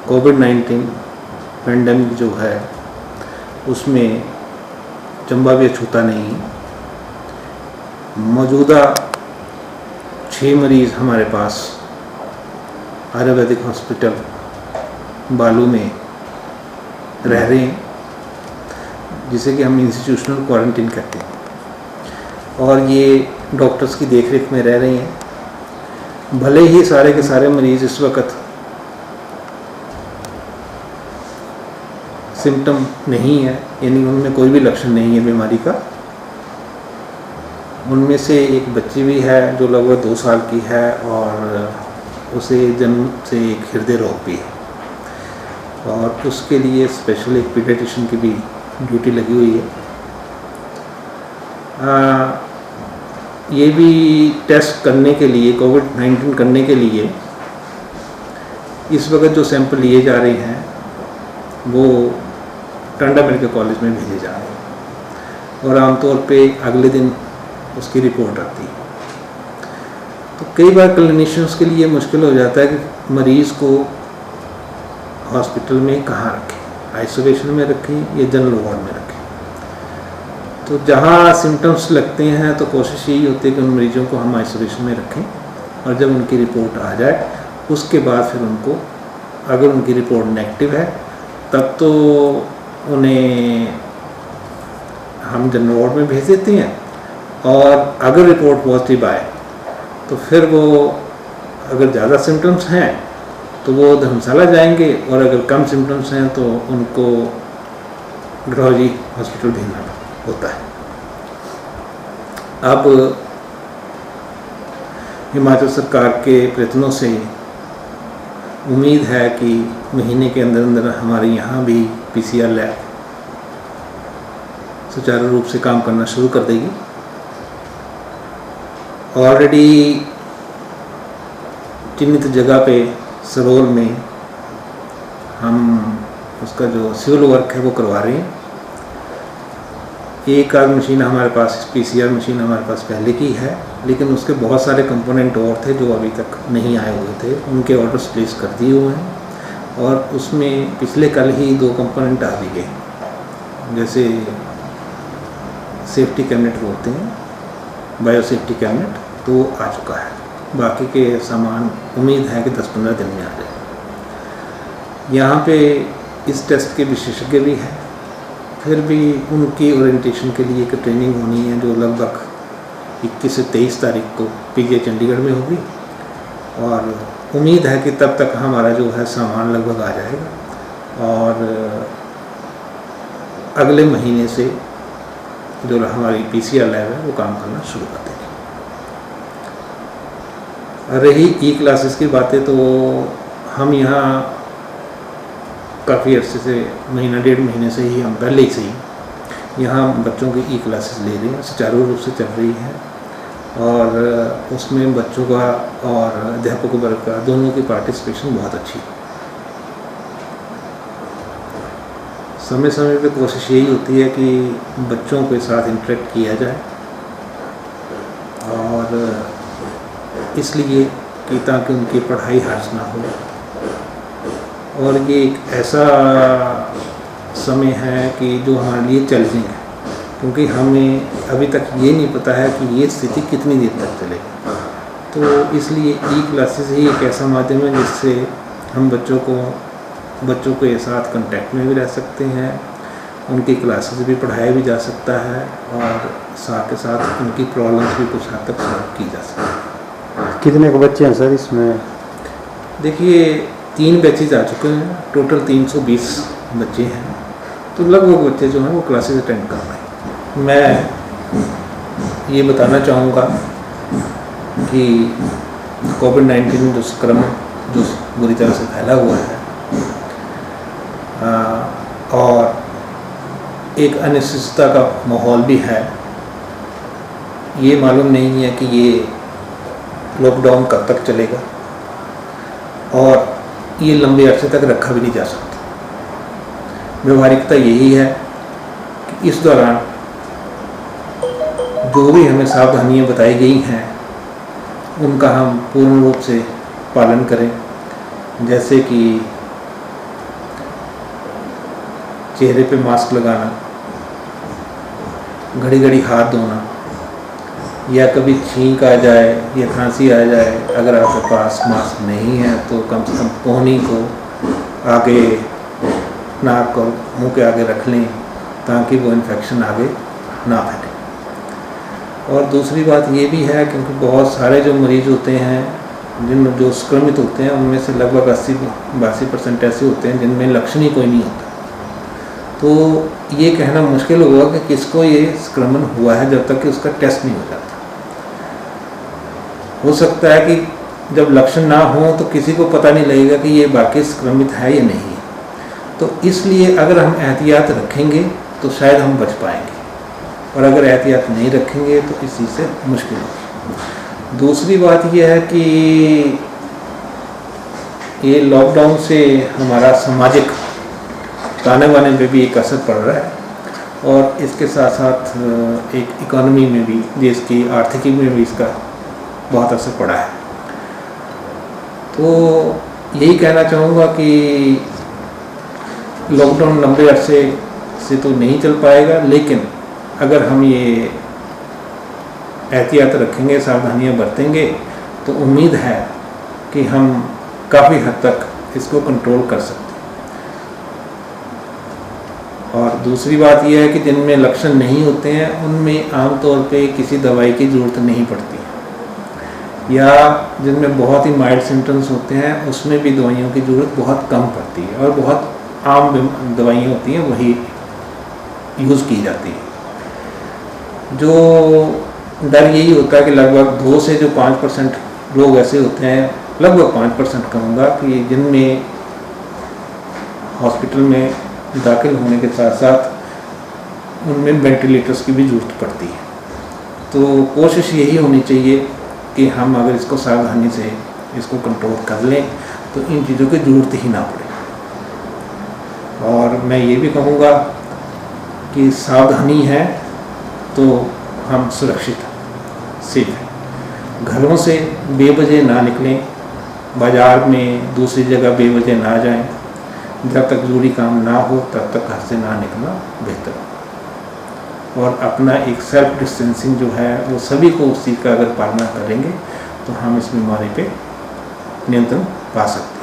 कोविड-19 pandemic जो है उसमें चंबा भी अछूता नहीं। मौजूदा 6 मरीज़ हमारे पास आयुर्वेदिक हॉस्पिटल बालू में रह रहे हैं, जिसे कि हम इंस्टीट्यूशनल क्वारंटीन कहते हैं, और ये डॉक्टर्स की देखरेख में रह रहे हैं। भले ही सारे के सारे मरीज़ इस वक्त सिम्टम नहीं है, यानी उनमें कोई भी लक्षण नहीं है बीमारी का। उनमें से एक बच्ची भी है जो लगभग 2 साल की है और उसे जन्म से एक हृदय रोग भी है, और उसके लिए स्पेशल एक पीडियाट्रिशियन की भी ड्यूटी लगी हुई है। ये भी टेस्ट करने के लिए, कोविड-19 करने के लिए इस वक्त जो सैंपल लिए जा रहे हैं वो टांडा मेडिकल कॉलेज में भेजे जा रहे हैं, और आमतौर पे अगले दिन उसकी रिपोर्ट आती है। तो कई बार क्लिनिशियंस के लिए मुश्किल हो जाता है कि मरीज़ को हॉस्पिटल में कहाँ रखें, आइसोलेशन में रखें या जनरल वार्ड में रखें। तो जहाँ सिम्टम्स लगते हैं तो कोशिश यही होती है कि उन मरीजों को हम आइसोलेशन में रखें, और जब उनकी रिपोर्ट आ जाए उसके बाद फिर उनको, अगर उनकी रिपोर्ट नेगेटिव है तब तो उन्हें हम जनरल वार्ड में भेज देते हैं, और अगर रिपोर्ट पॉजिटिव आए तो फिर वो, अगर ज़्यादा सिम्टम्स हैं तो वो धर्मशाला जाएंगे, और अगर कम सिम्टम्स हैं तो उनको डलहौजी हॉस्पिटल भेजना होता है। अब हिमाचल सरकार के प्रयत्नों से उम्मीद है कि महीने के अंदर अंदर हमारे यहाँ भी PCR लैब सुचारू रूप से काम करना शुरू कर देगी। ऑलरेडी चिन्हित जगह पे सरोल में हम उसका जो सिविल वर्क है वो करवा रहे हैं। एक आध मशीन हमारे पास, PCR मशीन हमारे पास पहले की है, लेकिन उसके बहुत सारे कंपोनेंट और थे जो अभी तक नहीं आए हुए थे। उनके ऑर्डर्स प्लेस कर दिए हुए हैं, और उसमें पिछले कल ही 2 कंपोनेंट आ भी गए, जैसे सेफ्टी कैबिनेट बोलते हैं, बायो सेफ्टी कैबिनेट, तो आ चुका है। बाकी के सामान उम्मीद है कि 10-15 दिन में आ जाए। यहाँ पे इस टेस्ट के विशेषज्ञ भी हैं, फिर भी उनकी ओरिएंटेशन के लिए एक ट्रेनिंग होनी है जो लगभग 21 से 23 तारीख को PGI चंडीगढ़ में होगी, और उम्मीद है कि तब तक हमारा जो है सामान लगभग आ जाएगा, और अगले महीने से जो हमारी PCR लैब है वो काम करना शुरू कर देगी। रही ई-क्लासेस की बातें, तो हम यहाँ काफ़ी अर्से से, महीना 1.5 महीने से ही, हम पहले ही से ही यहाँ बच्चों की ई-क्लासेस ले रहे हैं, सुचारू रूप से चल रही है, और उसमें बच्चों का और अध्यापक वर्ग का दोनों की पार्टिसिपेशन बहुत अच्छी है। समय समय पे कोशिश यही होती है कि बच्चों के साथ इंटरेक्ट किया जाए, और इसलिए कि ताकि उनकी पढ़ाई हर्ज ना हो। और ये एक ऐसा समय है कि जो हमारे लिए चैलेंजिंग है, क्योंकि हमें अभी तक ये नहीं पता है कि ये स्थिति कितनी देर तक चलेगी। तो इसलिए ई-क्लासेस ही एक ऐसा माध्यम है जिससे हम बच्चों के साथ कांटेक्ट में भी रह सकते हैं, उनकी क्लासेस भी पढ़ाया भी जा सकता है, और साथ के साथ उनकी प्रॉब्लम्स भी कुछ हद तक सॉल्व की जा सकती है। कितने को बच्चे हैं सर इसमें? देखिए 3 बैचेज आ चुके हैं, टोटल 320 बच्चे हैं, तो लगभग बच्चे जो हैं वो क्लासेस अटेंड कर रहे हैं। मैं ये बताना चाहूँगा कि कोविड-19 जो संक्रमण जो बुरी तरह से फैला हुआ है, और एक अनिश्चितता का माहौल भी है। ये मालूम नहीं है कि ये लॉकडाउन कब तक चलेगा, और ये लंबे अरसे तक रखा भी नहीं जा सकता। व्यवहारिकता यही है कि इस दौरान जो भी हमें सावधानियां बताई गई हैं उनका हम पूर्ण रूप से पालन करें, जैसे कि चेहरे पे मास्क लगाना, घड़ी घड़ी हाथ धोना, या कभी छींक आ जाए या खांसी आ जाए, अगर आपके पास मास्क नहीं है तो कम से कम कोहनी को आगे, नाक और मुंह के आगे रख लें ताकि वो इन्फेक्शन आगे ना फैले। और दूसरी बात ये भी है, क्योंकि बहुत सारे जो मरीज़ होते हैं जो संक्रमित होते हैं उनमें से लगभग 80-82% ऐसे होते हैं जिनमें लक्षण ही कोई नहीं होता। तो ये कहना मुश्किल होगा कि किसको ये संक्रमण हुआ है जब तक कि उसका टेस्ट नहीं हो जाता। हो सकता है कि जब लक्षण ना हो तो किसी को पता नहीं लगेगा कि ये वाकई संक्रमित है या नहीं है। तो इसलिए अगर हम एहतियात रखेंगे तो शायद हम बच पाएंगे, और अगर एहतियात नहीं रखेंगे तो इस चीज़ से मुश्किल होगी। दूसरी बात यह है कि ये लॉकडाउन से हमारा सामाजिक ताने बाने पे भी एक असर पड़ रहा है, और इसके साथ साथ एक इकोनॉमी में भी, देश की आर्थिकी में भी इसका बहुत असर पड़ा है। तो यही कहना चाहूँगा कि लॉकडाउन लंबे अरसे से तो नहीं चल पाएगा, लेकिन अगर हम ये एहतियात रखेंगे, सावधानियां बरतेंगे, तो उम्मीद है कि हम काफ़ी हद तक इसको कंट्रोल कर सकते हैं। और दूसरी बात यह है कि जिनमें लक्षण नहीं होते हैं उनमें आमतौर पे किसी दवाई की ज़रूरत नहीं पड़ती, या जिनमें बहुत ही माइल्ड सिम्टम्स होते हैं उसमें भी दवाइयों की ज़रूरत बहुत कम पड़ती है, और बहुत आम दवाइयाँ होती हैं वही यूज़ की जाती है। जो डर यही होता है कि लगभग 2 से जो 5% लोग ऐसे होते हैं, लगभग 5% कहूँगा, कि जिनमें हॉस्पिटल में दाखिल होने के साथ साथ उनमें वेंटिलेटर्स की भी ज़रूरत पड़ती है। तो कोशिश यही होनी चाहिए कि हम अगर इसको सावधानी से इसको कंट्रोल कर लें तो इन चीज़ों की ज़रूरत ही ना पड़े। और मैं ये भी कहूँगा कि सावधानी है तो हम सुरक्षित सेफ हैं। घरों से बेवजह ना निकलें, बाज़ार में दूसरी जगह बेवजह ना जाएं, जब तक ज़रूरी काम ना हो तब तक घर से ना निकलना बेहतर हो। और अपना एक सेल्फ डिस्टेंसिंग जो है वो सभी को उस चीज़ का अगर पालना करेंगे तो हम इस बीमारी पे नियंत्रण पा सकते हैं।